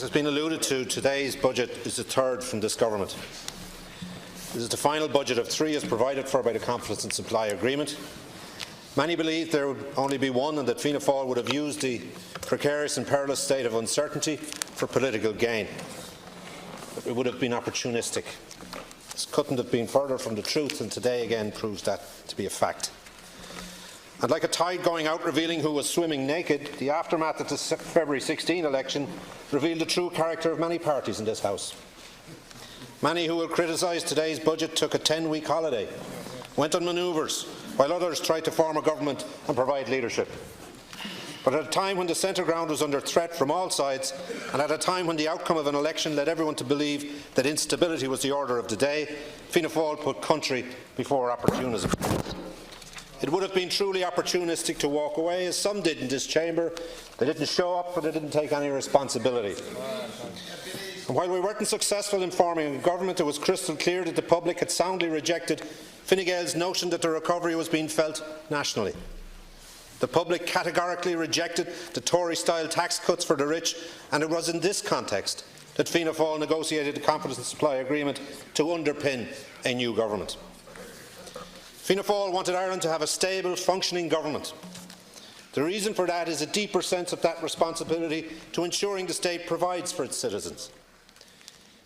As has been alluded to, today's budget is the third from this government. This is the final budget of three as provided for by the Confidence and Supply Agreement. Many believe there would only be one and that Fianna Fáil would have used the precarious and perilous state of uncertainty for political gain. But it would have been opportunistic. This couldn't have been further from the truth, and today again proves that to be a fact. And like a tide going out revealing who was swimming naked, the aftermath of the February 16 election revealed the true character of many parties in this House. Many who will criticise today's budget took a 10-week holiday, went on manoeuvres, while others tried to form a government and provide leadership. But at a time when the centre ground was under threat from all sides, and at a time when the outcome of an election led everyone to believe that instability was the order of the day, Fianna Fáil put country before opportunism. It would have been truly opportunistic to walk away, as some did in this chamber. They didn't show up, but they didn't take any responsibility. And while we weren't successful in forming a government, it was crystal clear that the public had soundly rejected Fine Gael's notion that the recovery was being felt nationally. The public categorically rejected the Tory-style tax cuts for the rich, and it was in this context that Fianna Fáil negotiated the Confidence and Supply Agreement to underpin a new government. Fianna Fáil wanted Ireland to have a stable, functioning government. The reason for that is a deeper sense of that responsibility to ensuring the state provides for its citizens.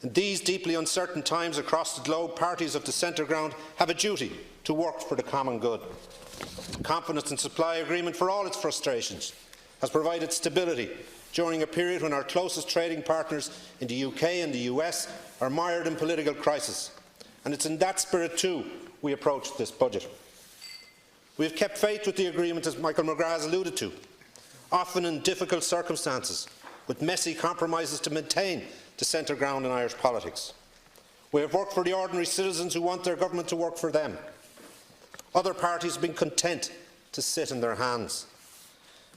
In these deeply uncertain times across the globe, parties of the centre ground have a duty to work for the common good. The Confidence and Supply Agreement, for all its frustrations, has provided stability during a period when our closest trading partners in the UK and the US are mired in political crisis. And it's in that spirit too we approach this budget. We have kept faith with the agreement, as Michael McGrath has alluded to, often in difficult circumstances, with messy compromises to maintain the centre ground in Irish politics. We have worked for the ordinary citizens who want their government to work for them. Other parties have been content to sit in their hands.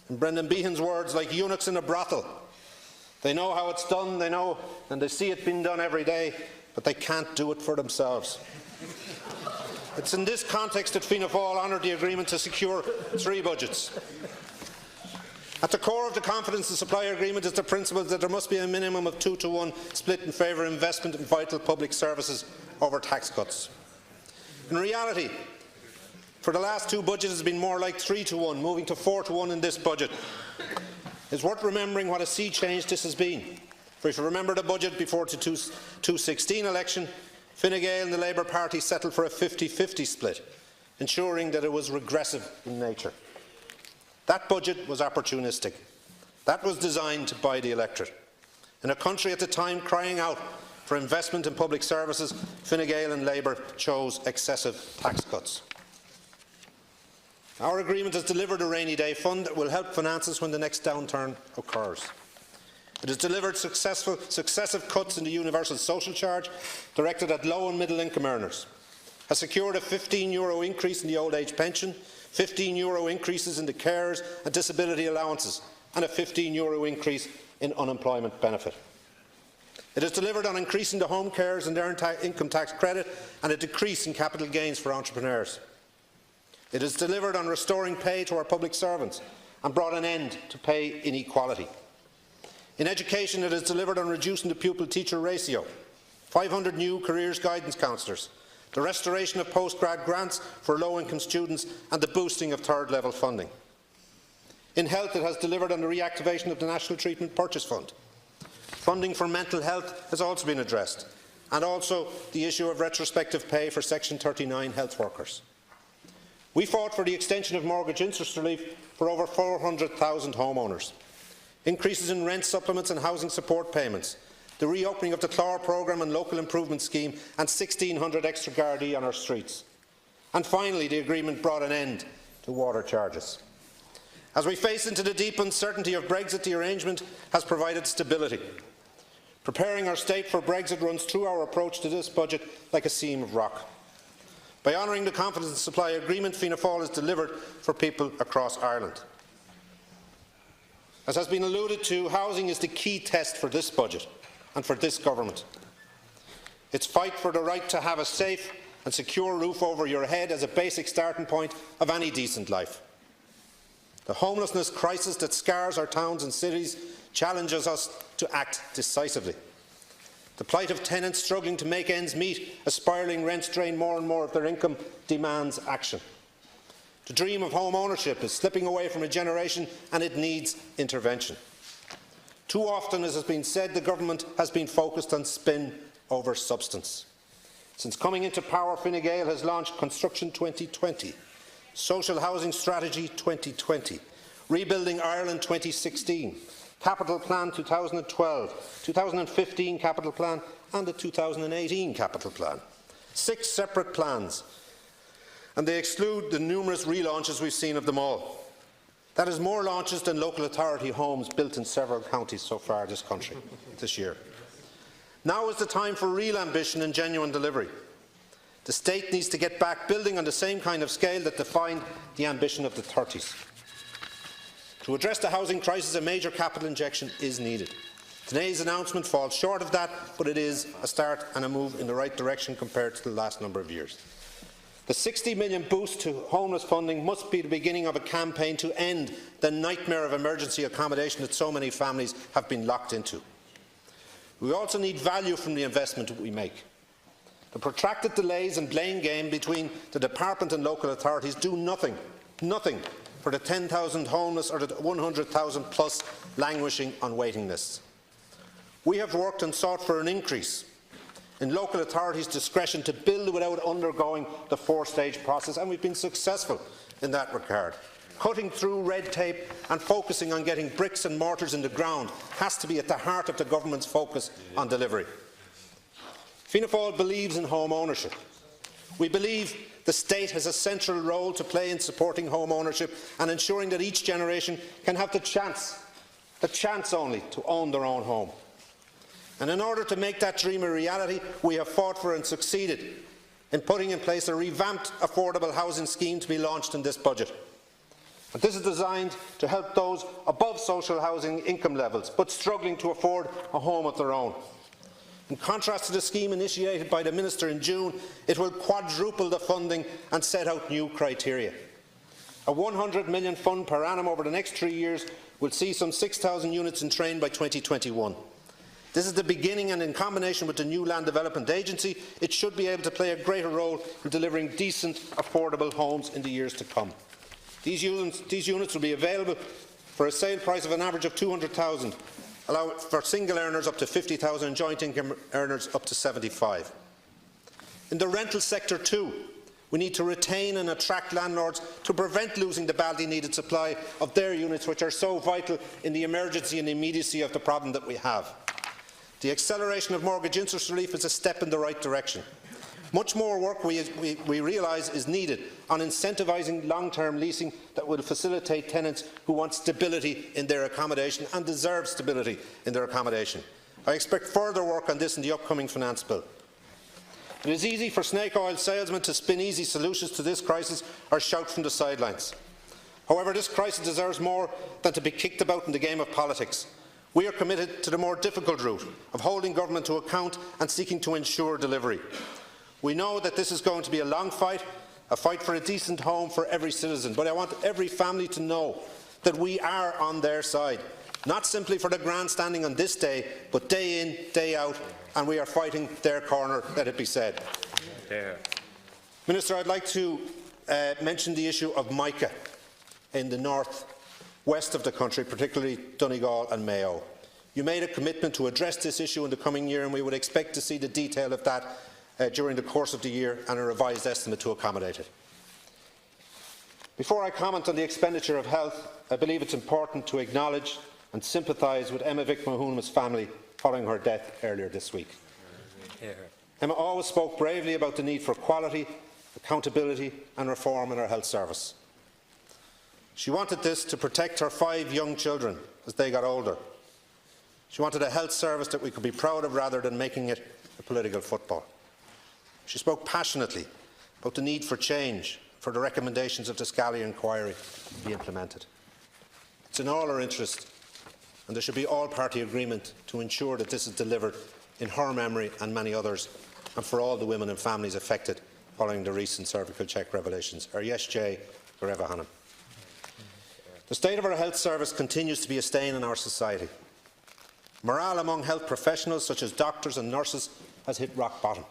In Brendan Behan's words, like eunuchs in a brothel, they know how it's done, they know and they see it being done every day, but they can't do it for themselves. It's in this context that Fianna Fáil honoured the agreement to secure three budgets. At the core of the Confidence and Supply Agreement is the principle that there must be a minimum of 2-to-1 split in favour of investment in vital public services over tax cuts. In reality, for the last two budgets it has been more like 3-to-1, moving to 4-to-1 in this budget. It's worth remembering what a sea change this has been. For if you remember the budget before the 2016 election, Fine Gael and the Labour Party settled for a 50-50 split, ensuring that it was regressive in nature. That budget was opportunistic. That was designed to buy the electorate. In a country at the time crying out for investment in public services, Fine Gael and Labour chose excessive tax cuts. Our agreement has delivered a rainy day fund that will help finances when the next downturn occurs. It has delivered successive cuts in the universal social charge directed at low and middle income earners, has secured a €15 increase in the old age pension, €15 increases in the carers and disability allowances, and a €15 increase in unemployment benefit. It has delivered on increasing the home carers and earned income tax credit and a decrease in capital gains for entrepreneurs. It has delivered on restoring pay to our public servants and brought an end to pay inequality. In education, it has delivered on reducing the pupil-teacher ratio, 500 new careers guidance counsellors, the restoration of post-grad grants for low-income students and the boosting of third-level funding. In health, it has delivered on the reactivation of the National Treatment Purchase Fund. Funding for mental health has also been addressed, and also the issue of retrospective pay for Section 39 health workers. We fought for the extension of mortgage interest relief for over 400,000 homeowners, increases in rent supplements and housing support payments, the reopening of the Clár programme and local improvement scheme, and 1,600 extra Gardaí on our streets. And finally, the agreement brought an end to water charges. As we face into the deep uncertainty of Brexit, the arrangement has provided stability. Preparing our state for Brexit runs through our approach to this budget like a seam of rock. By honouring the Confidence and Supply Agreement, Fianna Fáil has delivered for people across Ireland. As has been alluded to, housing is the key test for this budget and for this government. Its fight for the right to have a safe and secure roof over your head as a basic starting point of any decent life. The homelessness crisis that scars our towns and cities challenges us to act decisively. The plight of tenants struggling to make ends meet as spiralling rents drain more and more of their income demands action. The dream of home ownership is slipping away from a generation, and it needs intervention. Too often, as has been said, the government has been focused on spin over substance. Since coming into power, Fine Gael has launched Construction 2020, Social Housing Strategy 2020, Rebuilding Ireland 2016, Capital Plan 2012, 2015 Capital Plan and the 2018 Capital Plan. 6 separate plans, and they exclude the numerous relaunches we've seen of them all. That is more launches than local authority homes built in several counties so far this year. Now is the time for real ambition and genuine delivery. The state needs to get back building on the same kind of scale that defined the ambition of the 30s. To address the housing crisis, a major capital injection is needed. Today's announcement falls short of that, but it is a start and a move in the right direction compared to the last number of years. The £60 million boost to homeless funding must be the beginning of a campaign to end the nightmare of emergency accommodation that so many families have been locked into. We also need value from the investment that we make. The protracted delays and blame game between the department and local authorities do nothing for the 10,000 homeless or the 100,000 plus languishing on waiting lists. We have worked and sought for an increase in local authorities' discretion to build without undergoing the 4-stage process, and we've been successful in that regard. Cutting through red tape and focusing on getting bricks and mortars in the ground has to be at the heart of the government's focus on delivery. Fianna Fáil believes in home ownership. We believe the state has a central role to play in supporting home ownership and ensuring that each generation can have the chance only, to own their own home. And in order to make that dream a reality, we have fought for and succeeded in putting in place a revamped affordable housing scheme to be launched in this budget. And this is designed to help those above social housing income levels but struggling to afford a home of their own. In contrast to the scheme initiated by the Minister in June, it will quadruple the funding and set out new criteria. A £100 million fund per annum over the next 3 years will see some 6,000 units in train by 2021. This is the beginning, and in combination with the new Land Development Agency, it should be able to play a greater role in delivering decent, affordable homes in the years to come. These units will be available for a sale price of an average of $200,000, allow for single earners up to $50,000 and joint income earners up to $75,000. In the rental sector too, we need to retain and attract landlords to prevent losing the badly needed supply of their units, which are so vital in the emergency and immediacy of the problem that we have. The acceleration of mortgage interest relief is a step in the right direction. Much more work we realise is needed on incentivising long-term leasing that will facilitate tenants who want stability in their accommodation and deserve stability in their accommodation. I expect further work on this in the upcoming finance bill. It is easy for snake oil salesmen to spin easy solutions to this crisis or shout from the sidelines. However, this crisis deserves more than to be kicked about in the game of politics. We are committed to the more difficult route of holding government to account and seeking to ensure delivery. We know that this is going to be a long fight, a fight for a decent home for every citizen, but I want every family to know that we are on their side, not simply for the grandstanding on this day, but day in, day out, and we are fighting their corner, let it be said. Yeah. Minister, I'd like to mention the issue of mica in the north west of the country, particularly Donegal and Mayo. You made a commitment to address this issue in the coming year, and we would expect to see the detail of that during the course of the year and a revised estimate to accommodate it. Before I comment on the expenditure of health, I believe it's important to acknowledge and sympathise with Emma Vic Mahoon's family following her death earlier this week. Emma always spoke bravely about the need for quality, accountability and reform in our health service. She wanted this to protect her 5 young children as they got older. She wanted a health service that we could be proud of rather than making it a political football. She spoke passionately about the need for change, for the recommendations of the Scally inquiry to be implemented. It's in all our interest, and there should be all-party agreement to ensure that this is delivered in her memory and many others, and for all the women and families affected following the recent cervical check revelations. Ar yes Jay, Goreva Hanam. The state of our health service continues to be a stain in our society. Morale among health professionals, such as doctors and nurses, has hit rock bottom.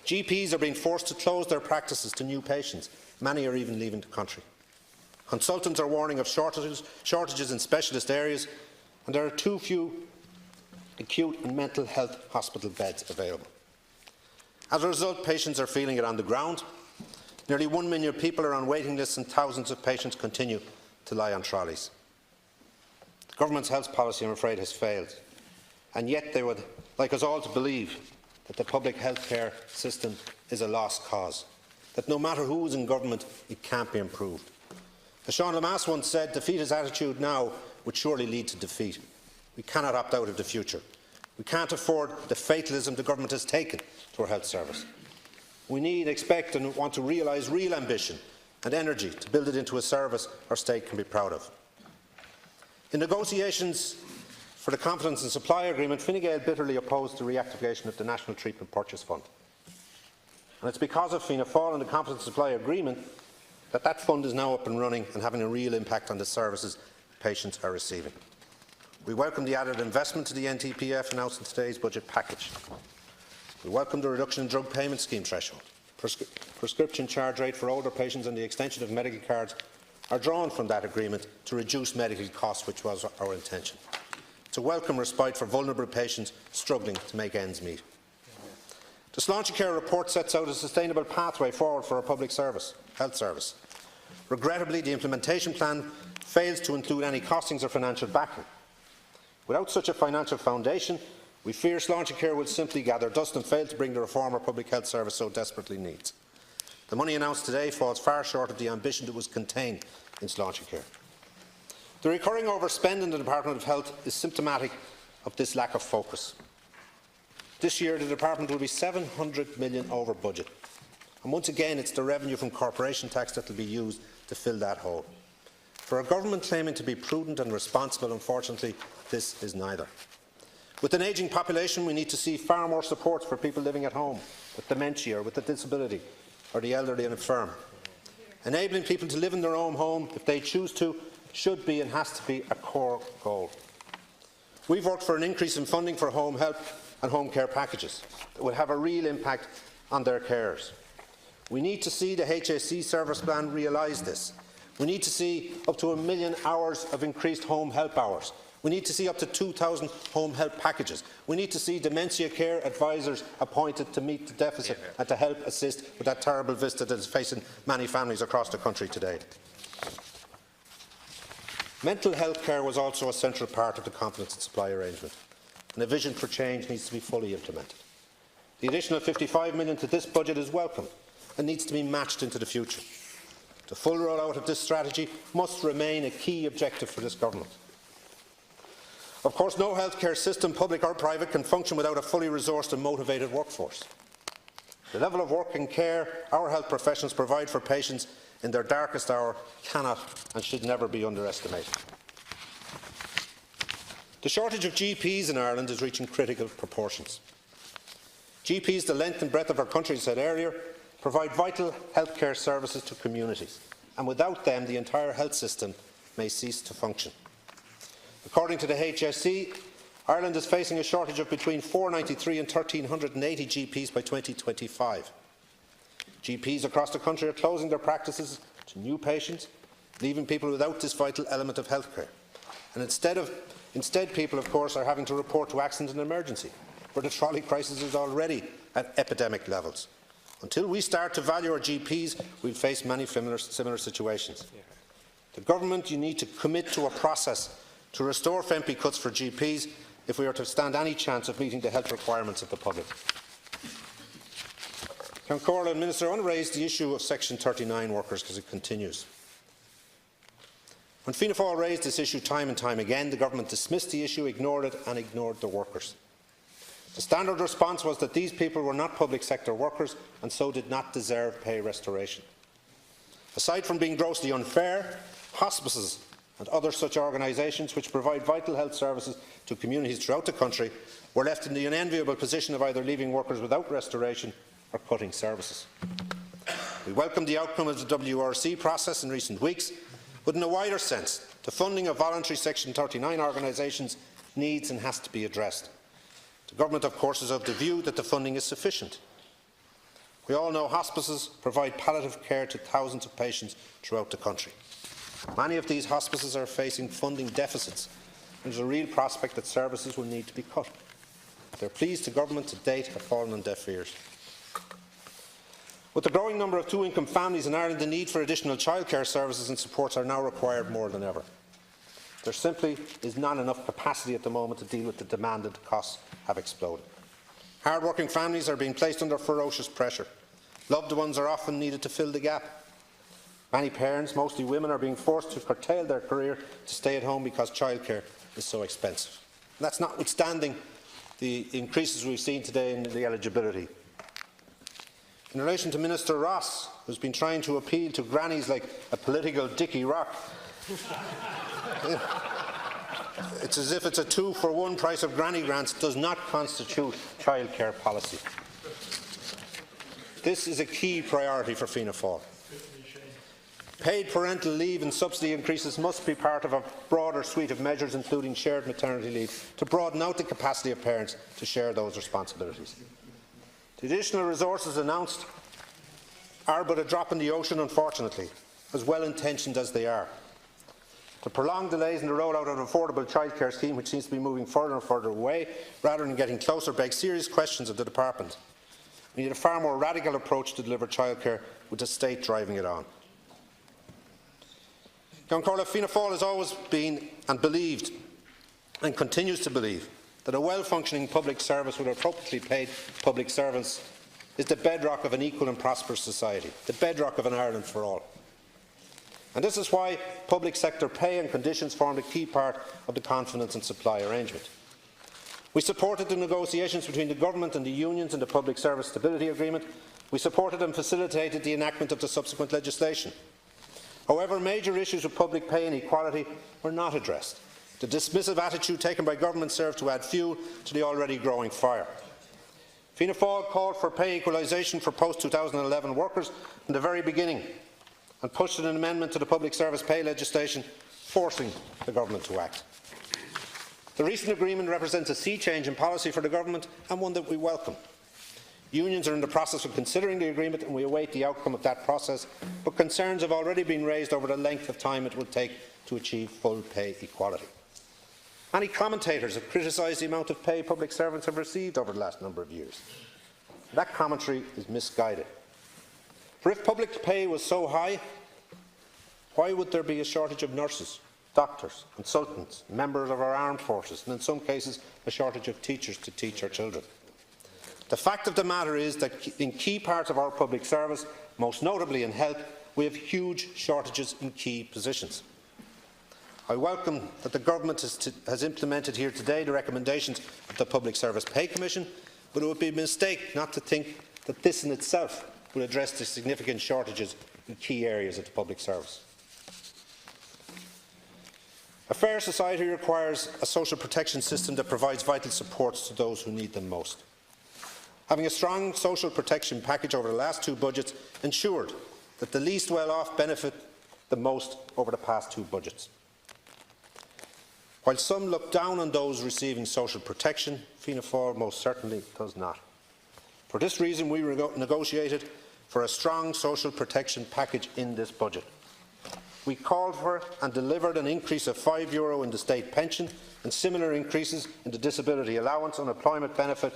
GPs are being forced to close their practices to new patients. Many are even leaving the country. Consultants are warning of shortages in specialist areas, and there are too few acute and mental health hospital beds available. As a result, patients are feeling it on the ground. Nearly 1 million people are on waiting lists, and thousands of patients continue to lie on trolleys. The government's health policy, I'm afraid, has failed, and yet they would like us all to believe that the public health care system is a lost cause, that no matter who is in government, it can't be improved. As Sean Lemass once said, defeatist attitude now would surely lead to defeat. We cannot opt out of the future. We can't afford the fatalism the government has taken to our health service. We need, expect and want to realise real ambition and energy to build it into a service our state can be proud of. In negotiations for the Confidence and Supply Agreement, Fine Gael bitterly opposed the reactivation of the National Treatment Purchase Fund. And it's because of Fianna Fáil and the Confidence and Supply Agreement that that fund is now up and running and having a real impact on the services patients are receiving. We welcome the added investment to the NTPF announced in today's budget package. We welcome the reduction in drug payment scheme threshold. Prescription charge rate for older patients and the extension of medical cards are drawn from that agreement to reduce medical costs, which was our intention. It's a welcome respite for vulnerable patients struggling to make ends meet. The Sláintecare report sets out a sustainable pathway forward for our public health service. Regrettably, the implementation plan fails to include any costings or financial backing. Without such a financial foundation, we fear Sláintecare will simply gather dust and fail to bring the reform our public health service so desperately needs. The money announced today falls far short of the ambition that was contained in Sláintecare. The recurring overspend in the Department of Health is symptomatic of this lack of focus. This year, the department will be 700 million over budget. And once again, it's the revenue from corporation tax that will be used to fill that hole. For a government claiming to be prudent and responsible, unfortunately, this is neither. With an ageing population, we need to see far more support for people living at home with dementia or with a disability or the elderly and infirm. Enabling people to live in their own home, if they choose to, should be and has to be a core goal. We've worked for an increase in funding for home help and home care packages that will have a real impact on their carers. We need to see the HSE service plan realise this. We need to see up to 1 million hours of increased home help hours. We need to see up to 2,000 home help packages. We need to see dementia care advisors appointed to meet the deficit and to help assist with that terrible vista that is facing many families across the country today. Mental health care was also a central part of the Confidence and Supply arrangement, and a vision for change needs to be fully implemented. The additional 55 million to this budget is welcome and needs to be matched into the future. The full rollout of this strategy must remain a key objective for this government. Of course, no healthcare system, public or private, can function without a fully resourced and motivated workforce. The level of work and care our health professionals provide for patients in their darkest hour cannot and should never be underestimated. The shortage of GPs in Ireland is reaching critical proportions. GPs, the length and breadth of our country, as I said earlier, provide vital healthcare services to communities, and without them the entire health system may cease to function. According to the HSE, Ireland is facing a shortage of between 493 and 1,380 GPs by 2025. GPs across the country are closing their practices to new patients, leaving people without this vital element of healthcare. And instead people, of course, are having to report to accident and emergency, where the trolley crisis is already at epidemic levels. Until we start to value our GPs, we'll face many similar situations. The government, you need to commit to a process to restore FMP cuts for GPs if we are to stand any chance of meeting the health requirements of the public. Corlin, Minister, I want to raise the issue of Section 39 workers because it continues. When Fianna Fáil raised this issue time and time again, the government dismissed the issue, ignored it and ignored the workers. The standard response was that these people were not public sector workers and so did not deserve pay restoration. Aside from being grossly unfair, hospices and other such organisations which provide vital health services to communities throughout the country were left in the unenviable position of either leaving workers without restoration or cutting services. We welcome the outcome of the WRC process in recent weeks, but in a wider sense, the funding of voluntary Section 39 organisations needs and has to be addressed. The Government, of course, is of the view that the funding is sufficient. We all know hospices provide palliative care to thousands of patients throughout the country. Many of these hospices are facing funding deficits, and there is a real prospect that services will need to be cut. Their pleas to Government to date have fallen on deaf ears. With the growing number of two-income families in Ireland, the need for additional childcare services and supports are now required more than ever. There simply is not enough capacity at the moment to deal with the demand, and the costs have exploded. Hard-working families are being placed under ferocious pressure. Loved ones are often needed to fill the gap. Many parents, mostly women, are being forced to curtail their career to stay at home because childcare is so expensive. And that's notwithstanding the increases we've seen today in the eligibility. In relation to Minister Ross, who's been trying to appeal to grannies like a political Dickie Rock, it's as if it's a 2-for-1 price of granny grants does not constitute childcare policy. This is a key priority for Fianna Fáil. Paid parental leave and subsidy increases must be part of a broader suite of measures, including shared maternity leave, to broaden out the capacity of parents to share those responsibilities. The additional resources announced are but a drop in the ocean, unfortunately, as well-intentioned as they are. The prolonged delays in the rollout of an affordable childcare scheme, which seems to be moving further and further away, rather than getting closer, beg serious questions of the Department. We need a far more radical approach to deliver childcare, with the state driving it on. Fianna Fáil has always been and believed, and continues to believe, that a well-functioning public service with appropriately paid public servants is the bedrock of an equal and prosperous society, the bedrock of an Ireland for all. And this is why public sector pay and conditions formed a key part of the confidence and supply arrangement. We supported the negotiations between the Government and the unions in the Public Service Stability Agreement. We supported and facilitated the enactment of the subsequent legislation. However, major issues of public pay and equality were not addressed. The dismissive attitude taken by Government served to add fuel to the already growing fire. Fianna Fáil called for pay equalisation for post-2011 workers from the very beginning, and pushed an amendment to the public service pay legislation, forcing the Government to act. The recent agreement represents a sea change in policy for the Government, and one that we welcome. Unions are in the process of considering the agreement, and we await the outcome of that process, but concerns have already been raised over the length of time it will take to achieve full pay equality. Many commentators have criticised the amount of pay public servants have received over the last number of years. That commentary is misguided. For if public pay was so high, why would there be a shortage of nurses, doctors, consultants, members of our armed forces, and in some cases a shortage of teachers to teach our children? The fact of the matter is that in key parts of our public service, most notably in health, we have huge shortages in key positions. I welcome that the Government has implemented here today the recommendations of the Public Service Pay Commission, but it would be a mistake not to think that this in itself will address the significant shortages in key areas of the public service. A fair society requires a social protection system that provides vital supports to those who need them most. Having a strong social protection package over the last two budgets ensured that the least well-off benefit the most over the past two budgets. While some look down on those receiving social protection, Fianna Fáil most certainly does not. For this reason, we negotiated for a strong social protection package in this budget. We called for and delivered an increase of €5 in the state pension and similar increases in the disability allowance, unemployment benefit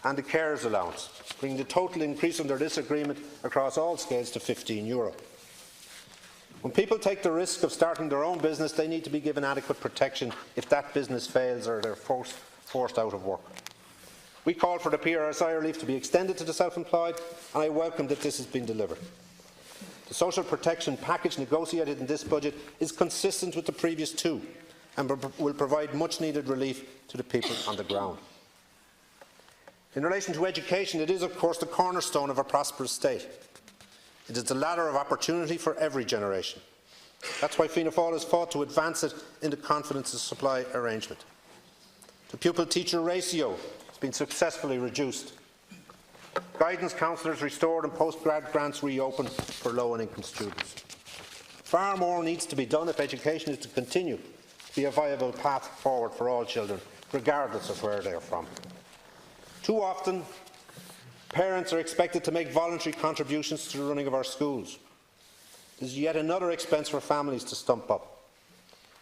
and the carers allowance, bringing the total increase under this agreement across all scales to €15. When people take the risk of starting their own business, they need to be given adequate protection if that business fails or they are forced out of work. We called for the PRSI relief to be extended to the self-employed, and I welcome that this has been delivered. The social protection package negotiated in this budget is consistent with the previous two and will provide much-needed relief to the people on the ground. In relation to education, it is of course the cornerstone of a prosperous state. It is the ladder of opportunity for every generation. That's why Fianna Fáil has fought to advance it in the confidence and supply arrangement. The pupil-teacher ratio has been successfully reduced. Guidance counsellors restored and post-grad grants reopened for low and income students. Far more needs to be done if education is to continue be a viable path forward for all children, regardless of where they are from. Too often, parents are expected to make voluntary contributions to the running of our schools. This is yet another expense for families to stump up.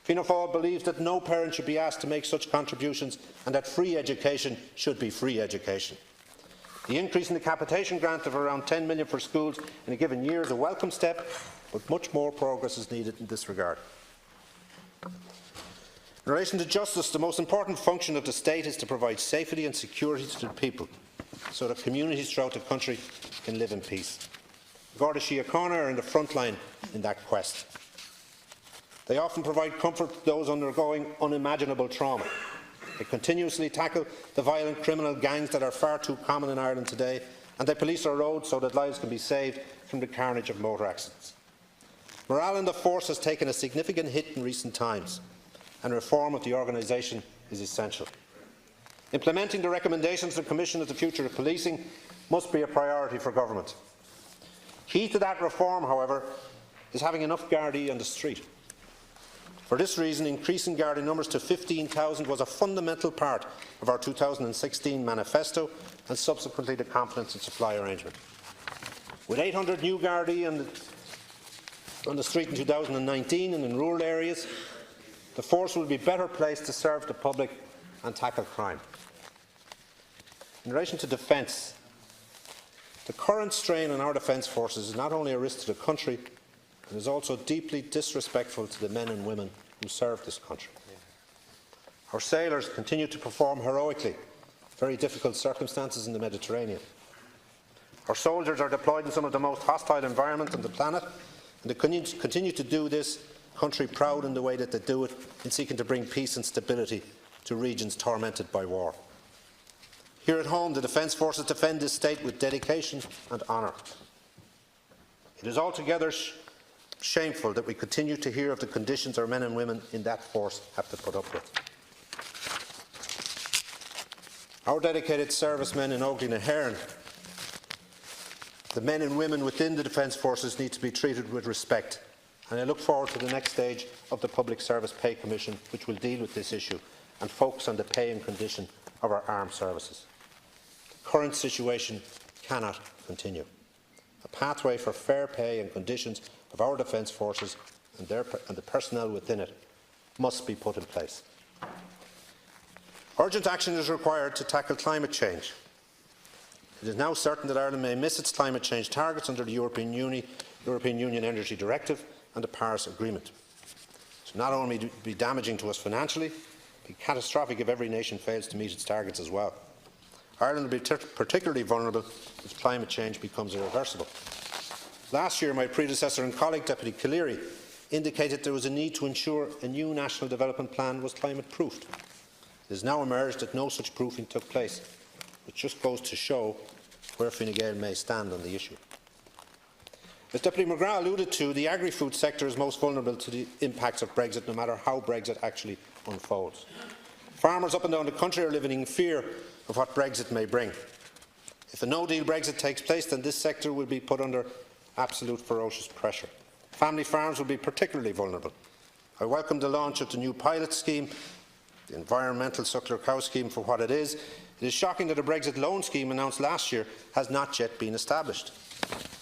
Fianna Fáil believes that no parent should be asked to make such contributions and that free education should be free education. The increase in the capitation grant of around 10 million for schools in a given year is a welcome step, but much more progress is needed in this regard. In relation to justice, the most important function of the state is to provide safety and security to the people, so that communities throughout the country can live in peace. Garda Síochána are in the front line in that quest. They often provide comfort to those undergoing unimaginable trauma. They continuously tackle the violent criminal gangs that are far too common in Ireland today, and they police our roads so that lives can be saved from the carnage of motor accidents. Morale in the force has taken a significant hit in recent times, and reform of the organisation is essential. Implementing the recommendations of the Commission of the Future of Policing must be a priority for Government. Key to that reform, however, is having enough Gardaí on the street. For this reason, increasing Garda numbers to 15,000 was a fundamental part of our 2016 manifesto and subsequently the confidence and supply arrangement. With 800 new Gardaí on the street in 2019 and in rural areas, the force will be better placed to serve the public and tackle crime. In relation to defence, the current strain on our defence forces is not only a risk to the country, it is also deeply disrespectful to the men and women who serve this country. Our sailors continue to perform heroically in very difficult circumstances in the Mediterranean. Our soldiers are deployed in some of the most hostile environments on the planet, and they continue to do this country proud in the way that they do it, in seeking to bring peace and stability to regions tormented by war. Here at home, the Defence Forces defend this state with dedication and honour. It is altogether shameful that we continue to hear of the conditions our men and women in that force have to put up with. Our dedicated servicemen in Óglaigh na hÉireann, the men and women within the Defence Forces, need to be treated with respect, and I look forward to the next stage of the Public Service Pay Commission, which will deal with this issue and focus on the pay and condition of our armed services. The current situation cannot continue. A pathway for fair pay and conditions of our defence forces and the personnel within it must be put in place. Urgent action is required to tackle climate change. It is now certain that Ireland may miss its climate change targets under the European Union Energy Directive and the Paris Agreement. It will not only be damaging to us financially, it will be catastrophic if every nation fails to meet its targets as well. Ireland will be particularly vulnerable if climate change becomes irreversible. Last year, my predecessor and colleague, Deputy Cleary, indicated there was a need to ensure a new national development plan was climate-proofed. It has now emerged that no such proofing took place, which just goes to show where Fine Gael may stand on the issue. As Deputy McGrath alluded to, the agri-food sector is most vulnerable to the impacts of Brexit, no matter how Brexit actually unfolds. Farmers up and down the country are living in fear of what Brexit may bring. If a no-deal Brexit takes place, then this sector will be put under absolute ferocious pressure. Family farms will be particularly vulnerable. I welcome the launch of the new pilot scheme, the environmental suckler cow scheme, for what it is. It is shocking that a Brexit loan scheme announced last year has not yet been established.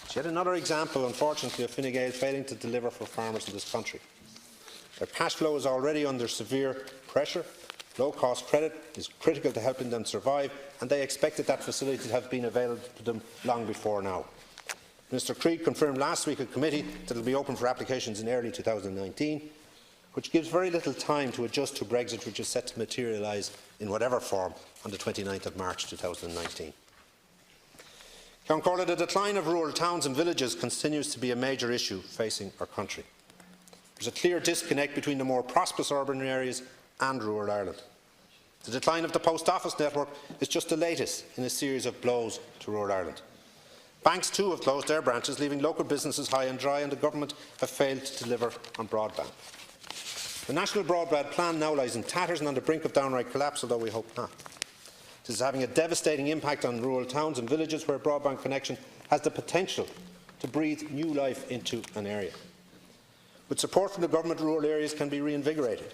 It's yet another example, unfortunately, of Fine Gael failing to deliver for farmers in this country. Their cash flow is already under severe pressure. Low-cost credit is critical to helping them survive, and they expected that facility to have been available to them long before now. Minister Creed confirmed last week at committee that it will be open for applications in early 2019, which gives very little time to adjust to Brexit, which is set to materialise in whatever form on the 29th of March 2019. Count the decline of rural towns and villages continues to be a major issue facing our country. There is a clear disconnect between the more prosperous urban areas and rural Ireland. The decline of the post office network is just the latest in a series of blows to rural Ireland. Banks too have closed their branches, leaving local businesses high and dry, and the government have failed to deliver on broadband. The National Broadband Plan now lies in tatters and on the brink of downright collapse, although we hope not. This is having a devastating impact on rural towns and villages where broadband connection has the potential to breathe new life into an area. With support from the government, rural areas can be reinvigorated.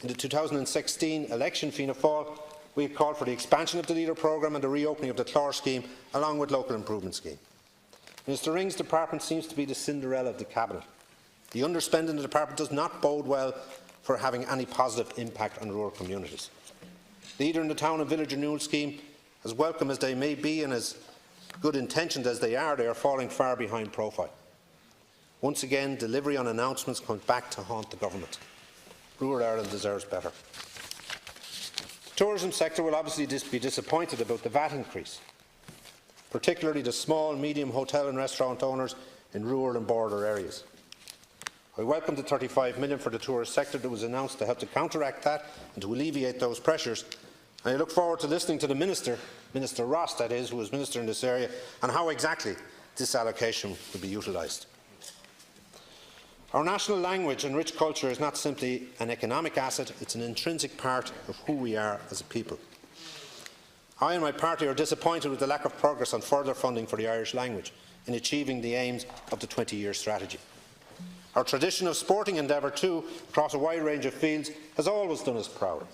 In the 2016 election Fianna Fáil, we had called for the expansion of the Leader programme and the reopening of the Clár scheme, along with local improvement scheme. Minister Ring's department seems to be the Cinderella of the Cabinet. The underspending in the department does not bode well for having any positive impact on rural communities. Leader in the Town and Village Renewal Scheme, as welcome as they may be and as good intentioned as they are falling far behind profile. Once again, delivery on announcements comes back to haunt the government. Rural Ireland deserves better. The tourism sector will obviously be disappointed about the VAT increase, particularly the small and medium hotel and restaurant owners in rural and border areas. I welcome the 35 million for the tourist sector that was announced to help to counteract that and to alleviate those pressures. And I look forward to listening to the Minister, Minister Ross that is, who is Minister in this area, on how exactly this allocation will be utilised. Our national language and rich culture is not simply an economic asset, it is an intrinsic part of who we are as a people. I and my party are disappointed with the lack of progress on further funding for the Irish language in achieving the aims of the 20-year strategy. Our tradition of sporting endeavour too, across a wide range of fields, has always done us proud.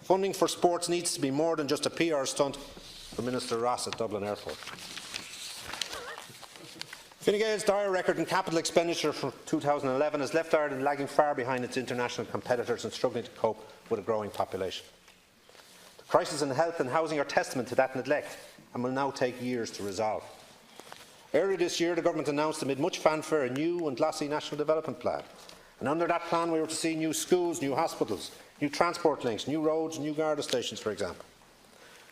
Funding for sports needs to be more than just a PR stunt for Minister Ross at Dublin Airport. Fine Gael's dire record in capital expenditure for 2011 has left Ireland lagging far behind its international competitors and struggling to cope with a growing population. The crises in health and housing are testament to that neglect and will now take years to resolve. Earlier this year, the government announced amid much fanfare a new and glossy national development plan. And under that plan, we were to see new schools, new hospitals, new transport links, new roads and new Garda stations, for example.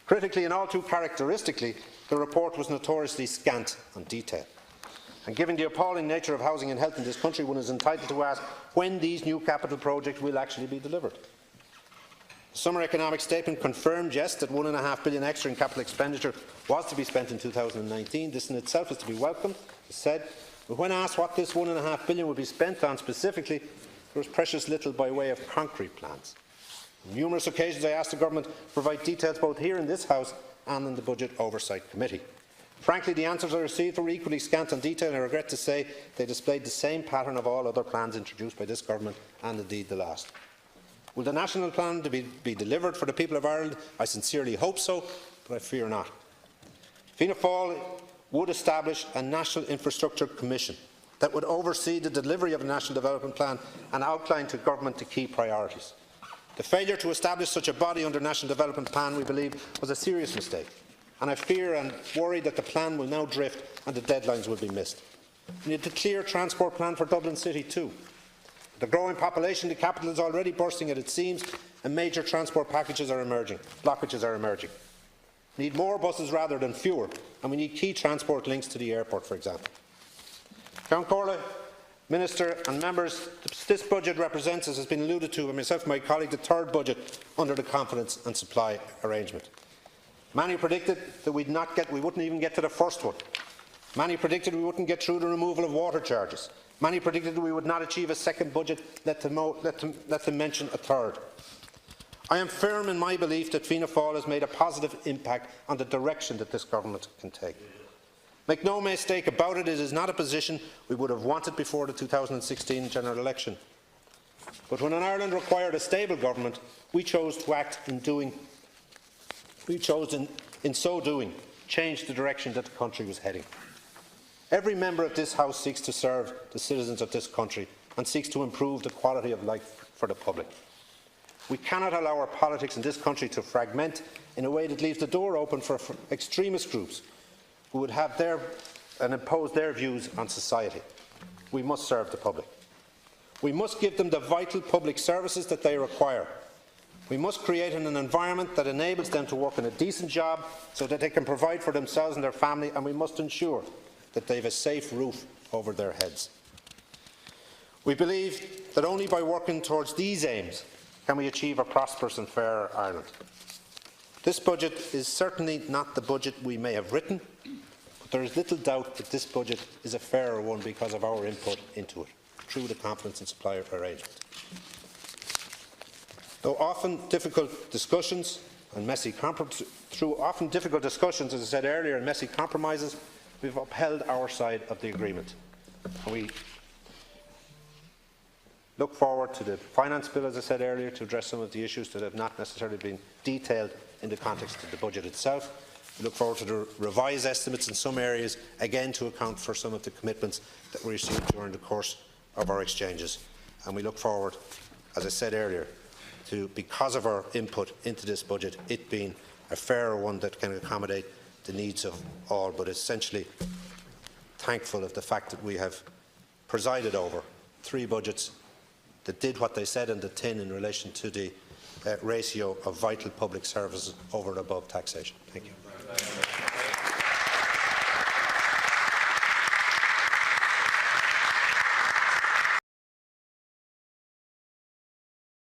Critically and all too characteristically, the report was notoriously scant on detail. And given the appalling nature of housing and health in this country, one is entitled to ask when these new capital projects will actually be delivered. The summer economic statement confirmed, yes, that £1.5 billion extra in capital expenditure was to be spent in 2019. This in itself is to be welcomed, as said. But when asked what this £1.5 billion would be spent on specifically, there was precious little by way of concrete plans. On numerous occasions I asked the government to provide details both here in this House and in the Budget Oversight Committee. Frankly, the answers I received were equally scant on detail, and I regret to say they displayed the same pattern of all other plans introduced by this government, and indeed the last. Will the national plan be delivered for the people of Ireland? I sincerely hope so, but I fear not. Fianna Fáil would establish a National Infrastructure Commission that would oversee the delivery of the National Development Plan and outline to government the key priorities. The failure to establish such a body under National Development Plan, we believe, was a serious mistake, and I fear and worry that the plan will now drift and the deadlines will be missed. We need a clear transport plan for Dublin City too. The growing population, the capital is already bursting at its seams, and major transport blockages are emerging. We need more buses rather than fewer, and we need key transport links to the airport, for example. Count Corley, Minister and members, this budget represents, as has been alluded to by myself and my colleague, the third budget under the confidence and supply arrangement. Many predicted that we wouldn't even get to the first one. Many predicted we wouldn't get through the removal of water charges. Many predicted that we would not achieve a second budget, let them mention a third. I am firm in my belief that Fianna Fáil has made a positive impact on the direction that this government can take. Make no mistake about it, it is not a position we would have wanted before the 2016 general election. But when Ireland required a stable government, we chose to act in so doing, change the direction that the country was heading. Every member of this House seeks to serve the citizens of this country and seeks to improve the quality of life for the public. We cannot allow our politics in this country to fragment in a way that leaves the door open for extremist groups who would have and impose their views on society. We must serve the public. We must give them the vital public services that they require. We must create an environment that enables them to work in a decent job so that they can provide for themselves and their family, and we must ensure that they have a safe roof over their heads. We believe that only by working towards these aims can we achieve a prosperous and fair Ireland. This budget is certainly not the budget we may have written, but there is little doubt that this budget is a fairer one because of our input into it, through the confidence and supply arrangement. Through often difficult discussions, as I said earlier, and messy compromises, we have upheld our side of the agreement. look forward to the finance bill, as I said earlier, to address some of the issues that have not necessarily been detailed in the context of the budget itself. We look forward to the revised estimates in some areas, again to account for some of the commitments that we received during the course of our exchanges. And we look forward, as I said earlier, to, because of our input into this budget, it being a fairer one that can accommodate the needs of all, but essentially thankful of the fact that we have presided over 3 budgets that did what they said in the tin in relation to the ratio of vital public services over and above taxation. Thank you.